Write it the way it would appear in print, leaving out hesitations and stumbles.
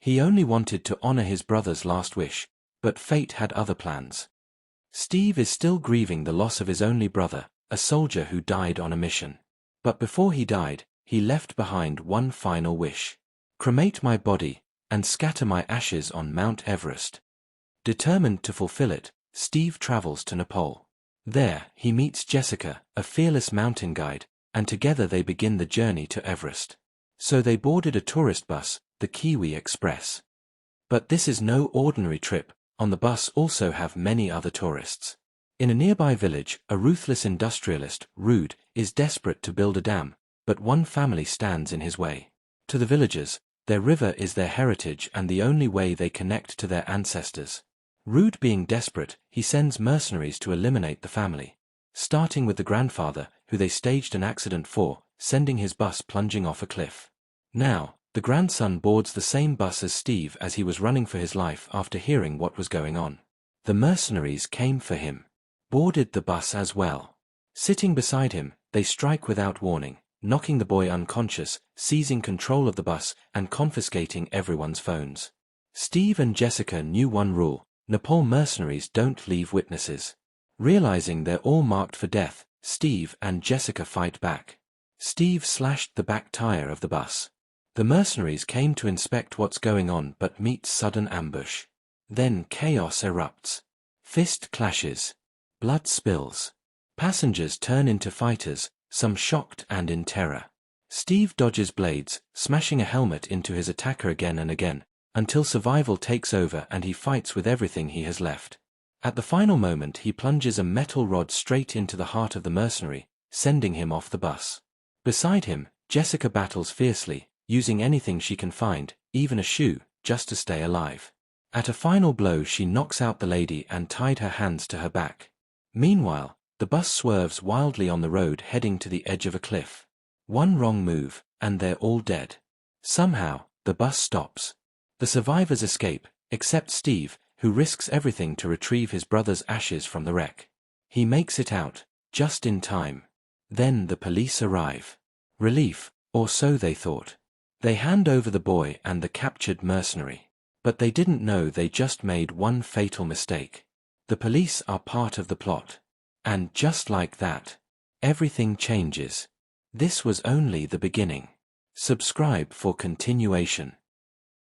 He only wanted to honor his brother's last wish, but fate had other plans. Steve is still grieving the loss of his only brother, a soldier who died on a mission. But before he died, he left behind one final wish. Cremate my body, and scatter my ashes on Mount Everest. Determined to fulfill it, Steve travels to Nepal. There, he meets Jessica, a fearless mountain guide, and together they begin the journey to Everest. So they boarded a tourist bus, the Kiwi Express. But this is no ordinary trip. On the bus also have many other tourists. In a nearby village, a ruthless industrialist, Rude, is desperate to build a dam, but one family stands in his way. To the villagers, their river is their heritage and the only way they connect to their ancestors. Rude being desperate, he sends mercenaries to eliminate the family. Starting with the grandfather, who they staged an accident for, sending his bus plunging off a cliff. Now, the grandson boards the same bus as Steve as he was running for his life after hearing what was going on. The mercenaries came for him. Boarded the bus as well. Sitting beside him, they strike without warning, knocking the boy unconscious, seizing control of the bus, and confiscating everyone's phones. Steve and Jessica knew one rule: Nepal mercenaries don't leave witnesses. Realizing they're all marked for death, Steve and Jessica fight back. Steve slashed the back tire of the bus. The mercenaries came to inspect what's going on but meet sudden ambush. Then chaos erupts. Fist clashes. Blood spills. Passengers turn into fighters, some shocked and in terror. Steve dodges blades, smashing a helmet into his attacker again and again, until survival takes over and he fights with everything he has left. At the final moment he plunges a metal rod straight into the heart of the mercenary, sending him off the bus. Beside him, Jessica battles fiercely, using anything she can find, even a shoe, just to stay alive. At a final blow she knocks out the lady and tied her hands to her back. Meanwhile, the bus swerves wildly on the road heading to the edge of a cliff. One wrong move, and they're all dead. Somehow, the bus stops. The survivors escape, except Steve, who risks everything to retrieve his brother's ashes from the wreck. He makes it out, just in time. Then the police arrive. Relief, or so they thought. They hand over the boy and the captured mercenary. But they didn't know they just made one fatal mistake. The police are part of the plot. And just like that, everything changes. This was only the beginning. Subscribe for continuation.